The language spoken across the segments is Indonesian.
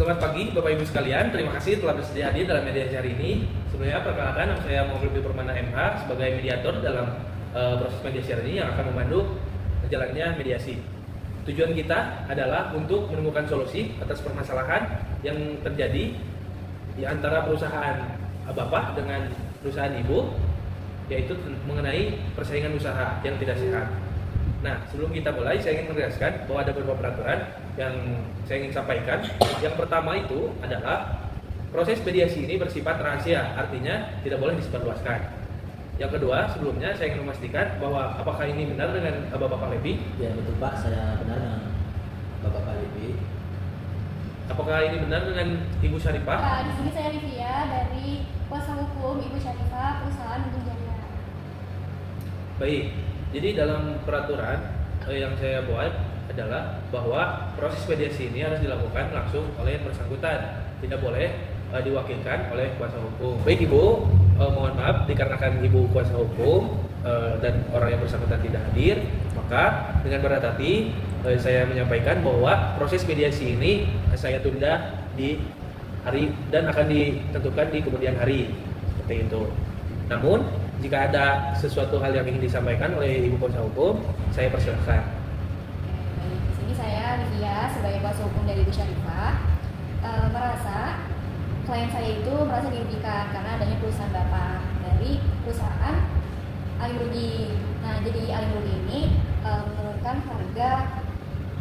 Selamat pagi Bapak Ibu sekalian, terima kasih telah bersedia hadir dalam mediasi hari ini. Sebelumnya perkenalkan, nama saya Muhammad Lutfi Permana MH sebagai mediator dalam proses mediasi hari ini yang akan memandu jalannya mediasi. Tujuan kita adalah untuk menemukan solusi atas permasalahan yang terjadi di antara perusahaan Bapak dengan perusahaan Ibu, yaitu mengenai persaingan usaha yang tidak sehat. Nah, sebelum kita mulai, saya ingin menegaskan bahwa ada beberapa peraturan yang saya ingin sampaikan. Yang pertama itu adalah proses mediasi ini bersifat rahasia, artinya tidak boleh disebarluaskan. Yang kedua, sebelumnya saya ingin memastikan bahwa apakah ini benar dengan Bapak Levi? Ya betul Pak, saya benar dengan Bapak Levi. Apakah ini benar dengan Ibu Syarifah? Di sini saya Livia dari kuasa hukum Ibu Syarifah, perusahaan Untung Jaya. Baik. Jadi dalam peraturan yang saya buat adalah bahwa proses mediasi ini harus dilakukan langsung oleh yang bersangkutan, tidak boleh diwakilkan oleh kuasa hukum. Baik Ibu, mohon maaf dikarenakan Ibu kuasa hukum dan orang yang bersangkutan tidak hadir, maka dengan berat hati saya menyampaikan bahwa proses mediasi ini saya tunda di hari dan akan ditentukan di kemudian hari, seperti itu. Namun jika ada sesuatu hal yang ingin disampaikan oleh Ibu kuasa hukum, saya persilahkan. Di sini saya Livia sebagai kuasa hukum dari Ibu Syarifah merasa klien saya itu merasa dirugikan karena adanya perusahaan Bapak dari perusahaan Alim Rugi. Nah, jadi Alim Rugi ini menurunkan harga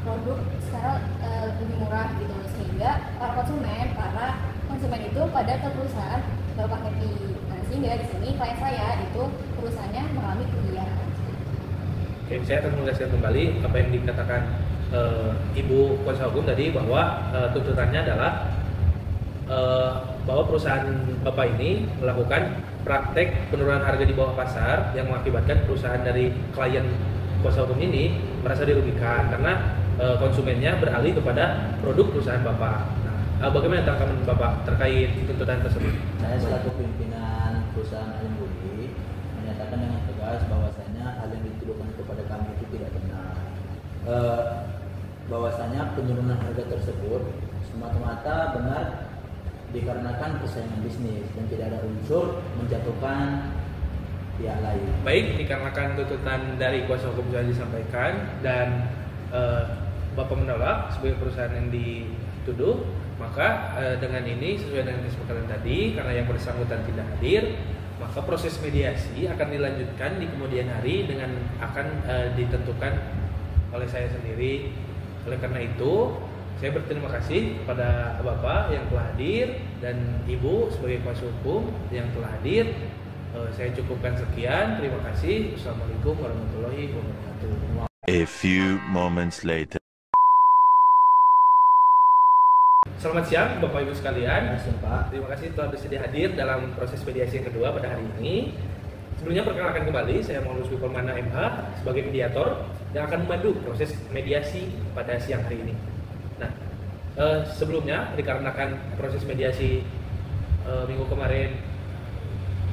produk secara lebih murah gitu, sehingga para konsumen itu pada ke perusahaan Bapak Happy. Sehingga di sini klien saya itu perusahaannya mengalami kerugian. Oke, saya akan menjelaskan kembali apa yang dikatakan Ibu kuasa hukum tadi, bahwa tuntutannya adalah bahwa perusahaan Bapak ini melakukan praktek penurunan harga di bawah pasar yang mengakibatkan perusahaan dari klien kuasa hukum ini merasa dirugikan karena konsumennya beralih kepada produk perusahaan Bapak. Nah, bagaimana tanggapan Bapak terkait tuntutan tersebut? Saya selaku pimpinan perusahaan Alim Rugi menyatakan dengan tegas bahwasanya hal yang dituduhkan kepada kami itu tidak benar. Bahwasanya penurunan harga tersebut semata-mata benar dikarenakan persaingan bisnis dan tidak ada unsur menjatuhkan pihak lain. Baik, dikarenakan tuntutan dari kuasa hukum sudah disampaikan dan Bapak menolak sebagai perusahaan yang dituduh, maka dengan ini sesuai dengan kesepakatan tadi, karena yang bersangkutan tidak hadir, maka proses mediasi akan dilanjutkan di kemudian hari dengan akan ditentukan oleh saya sendiri. Oleh karena itu, saya berterima kasih kepada Bapak yang telah hadir dan Ibu sebagai kuasa hukum yang telah hadir. Saya cukupkan sekian. Terima kasih. Assalamualaikum warahmatullahi wabarakatuh. A few moments later. Selamat siang Bapak Ibu sekalian. Pak. Terima kasih telah bersedia hadir dalam proses mediasi yang kedua pada hari ini. Sebelumnya perkenalkan kembali, saya Muhammad Lutfi Permana MH sebagai mediator yang akan memandu proses mediasi pada siang hari ini. Nah, sebelumnya dikarenakan proses mediasi minggu kemarin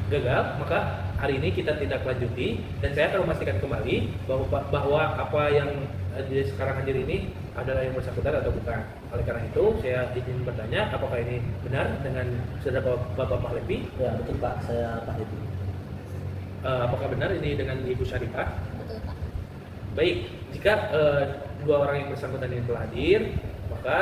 gagal, maka hari ini kita tidak lanjuti dan saya akan memastikan kembali bahwa apa yang sekarang hadir ini adalah yang bersangkutan atau bukan. Oleh karena itu, saya ingin bertanya, apakah ini benar dengan saudara Bapak Levi? Ya betul Pak, saya Pak Levi. Apakah benar ini dengan Ibu Syarifah? Betul Pak. Baik, jika dua orang yang bersangkutan ini telah hadir, maka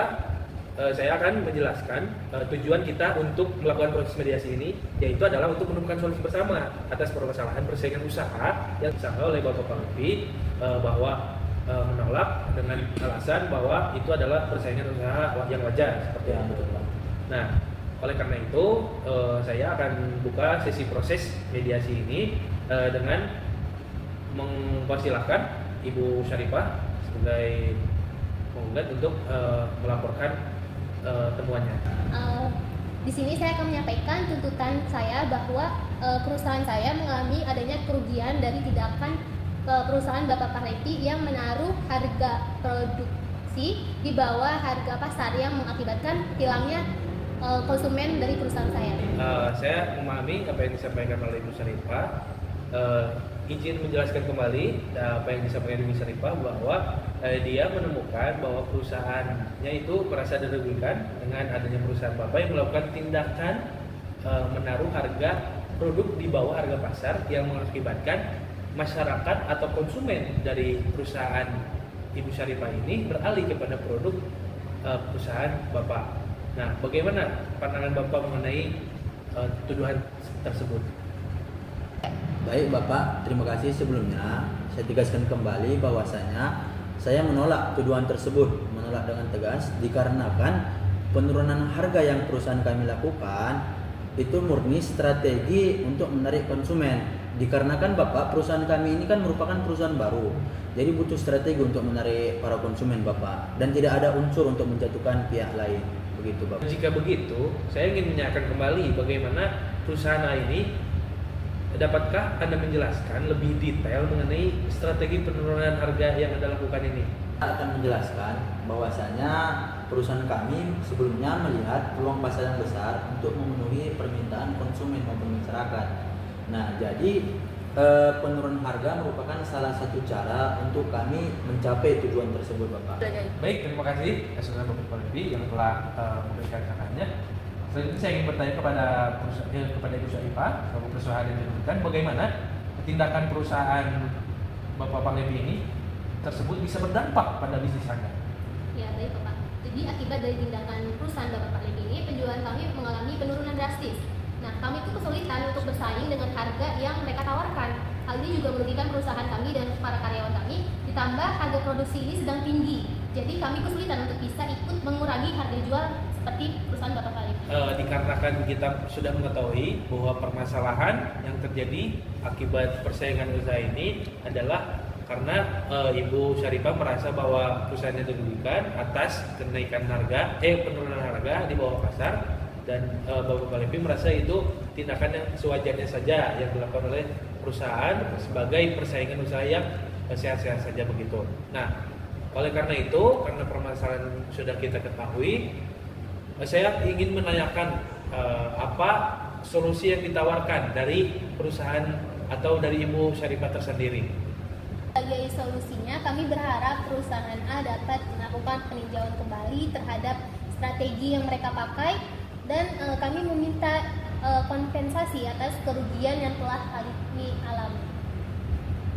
saya akan menjelaskan tujuan kita untuk melakukan proses mediasi ini, yaitu adalah untuk menemukan solusi bersama atas permasalahan persaingan usaha yang disangka oleh Bapak Levi bahwa menolak dengan alasan bahwa itu adalah persaingan usaha yang wajar seperti Ya itu. betul Pak. Nah, oleh karena itu saya akan buka sesi proses mediasi ini dengan mempersilahkan Ibu Syarifah sebagai penggugat untuk melaporkan temuannya. Di sini saya akan menyampaikan tuntutan saya bahwa perusahaan saya mengalami adanya kerugian dari tindakan perusahaan Bapak Levi yang menaruh harga produksi di bawah harga pasar yang mengakibatkan hilangnya konsumen dari perusahaan saya. Saya memahami apa yang disampaikan oleh Ibu Syarifah. Izin menjelaskan kembali apa yang disampaikan Ibu Syarifah bahwa dia menemukan bahwa perusahaannya itu merasa dirugikan dengan adanya perusahaan Bapak yang melakukan tindakan menaruh harga produk di bawah harga pasar yang mengakibatkan masyarakat atau konsumen dari perusahaan Ibu Syarifah ini beralih kepada produk perusahaan Bapak. Nah, bagaimana pandangan Bapak mengenai tuduhan tersebut? Baik Bapak, terima kasih sebelumnya. Saya tegaskan kembali bahwasanya saya menolak tuduhan tersebut, menolak dengan tegas dikarenakan penurunan harga yang perusahaan kami lakukan itu murni strategi untuk menarik konsumen. Dikarenakan Bapak, perusahaan kami ini kan merupakan perusahaan baru, jadi butuh strategi untuk menarik para konsumen Bapak, dan tidak ada unsur untuk menjatuhkan pihak lain. Begitu Bapak. Jika begitu, saya ingin menanyakan kembali bagaimana perusahaan ini. Dapatkah Anda menjelaskan lebih detail mengenai strategi penurunan harga yang Anda lakukan ini? Saya akan menjelaskan bahwasanya perusahaan kami sebelumnya melihat peluang pasar yang besar untuk memenuhi permintaan konsumen maupun masyarakat. Nah, jadi penurunan harga merupakan salah satu cara untuk kami mencapai tujuan tersebut, Bapak. Baik, terima kasih Saudara Bapak Levi yang telah memberikan sarannya. Selanjutnya saya ingin bertanya kepada Ibu Syarifah, selaku perusahaan yang dirugikan, bagaimana tindakan perusahaan Bapak Pak Levi ini tersebut bisa berdampak pada bisnis Anda? Ya, baik Bapak. Jadi akibat dari tindakan perusahaan Bapak Pak Levi ini, penjualan kami mengalami penurunan drastis. Nah, kami itu kesulitan untuk bersaing dengan harga yang mereka tawarkan. Hal ini juga merugikan perusahaan kami dan para karyawan kami, ditambah harga produksi ini sedang tinggi. Jadi kami kesulitan untuk bisa ikut mengurangi harga jual seperti perusahaan Bapak Pak Levi. Dikarenakan kita sudah mengetahui bahwa permasalahan yang terjadi akibat persaingan usaha ini adalah karena Ibu Syarifah merasa bahwa perusahaannya dirugikan atas kenaikan harga, penurunan harga di bawah pasar, dan Bapak Pak Levi merasa itu tindakan yang sewajarnya saja yang dilakukan oleh perusahaan sebagai persaingan usaha yang sehat-sehat saja begitu. Nah, oleh karena itu, karena permasalahan sudah kita ketahui, saya ingin menanyakan apa solusi yang ditawarkan dari perusahaan atau dari Ibu Syarifah tersendiri. Sebagai solusinya, kami berharap perusahaan A dapat melakukan peninjauan kembali terhadap strategi yang mereka pakai, dan kami meminta kompensasi atas kerugian yang telah kami alami.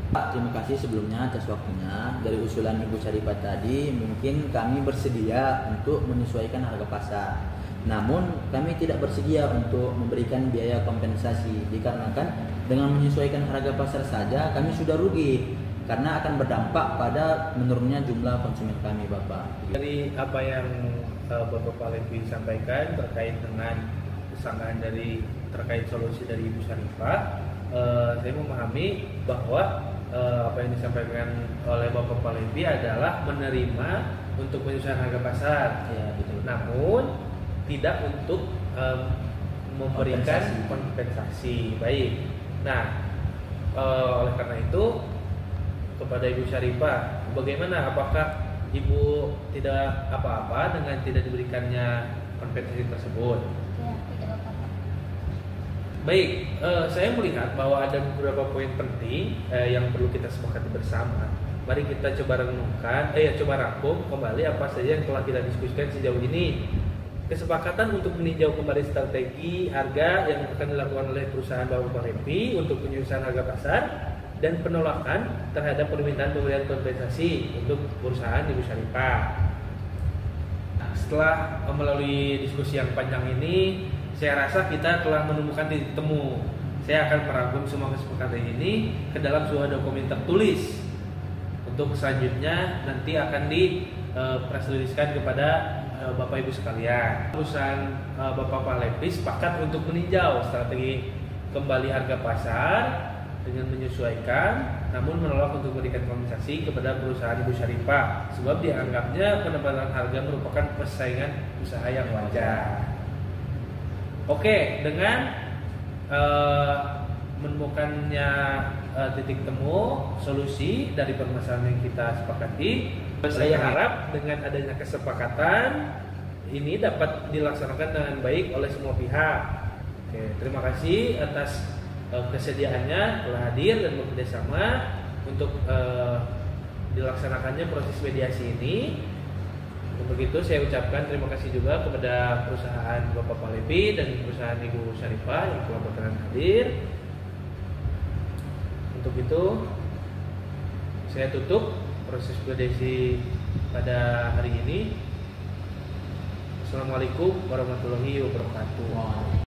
Pak, terima kasih sebelumnya atas waktunya. Dari usulan Ibu Syarifah tadi, mungkin kami bersedia untuk menyesuaikan harga pasar. Namun kami tidak bersedia untuk memberikan biaya kompensasi, dikarenakan dengan menyesuaikan harga pasar saja kami sudah rugi, karena akan berdampak pada menurunnya jumlah konsumen kami, Bapak. Dari apa yang Bapak Pak Levi sampaikan terkait dengan kesanggahan terkait solusi dari Ibu Syarifah, saya memahami bahwa apa yang disampaikan oleh Bapak Pak Levi adalah menerima untuk penyesuaian harga pasar, Ya, betul. namun tidak untuk memberikan kompensasi. Baik. Nah, oleh karena itu kepada Ibu Syarifah, bagaimana? Apakah Ibu tidak apa-apa dengan tidak diberikannya kompensasi tersebut? Ya, tidak apa-apa. Baik, saya melihat bahwa ada beberapa poin penting yang perlu kita sepakati bersama. Mari kita coba renungkan, coba rangkum kembali apa saja yang telah kita diskusikan sejauh ini. Kesepakatan untuk meninjau kembali strategi harga yang akan dilakukan oleh perusahaan Bapak Levi untuk penyusunan harga pasar, dan penolakan terhadap permintaan pemberian kompensasi untuk perusahaan Ibu Syarifah. Nah, setelah melalui diskusi yang panjang ini, saya rasa kita telah menemukan titik temu. Saya akan merangkum semua kesepakatan ini ke dalam sebuah dokumen tertulis. Untuk selanjutnya nanti akan dipresentasikan kepada Bapak Ibu sekalian. Perusahaan Bapak Pak Levi sepakat untuk meninjau strategi kembali harga pasar dengan menyesuaikan, namun menolak untuk memberikan kompensasi kepada perusahaan Ibu Syarifah, sebab dianggapnya penempatan harga merupakan persaingan usaha yang wajar. Oke, dengan menemukannya titik temu solusi dari permasalahan yang kita sepakati, saya harap dengan adanya kesepakatan ini dapat dilaksanakan dengan baik oleh semua pihak. Oke, terima kasih atas kesediaannya telah hadir dan bekerjasama untuk dilaksanakannya proses mediasi ini. Untuk itu saya ucapkan terima kasih juga kepada perusahaan Bapak Palepi dan perusahaan Ibu Syarifah yang telah berkenan hadir. Untuk itu saya tutup proses mediasi pada hari ini. Assalamualaikum warahmatullahi wabarakatuh.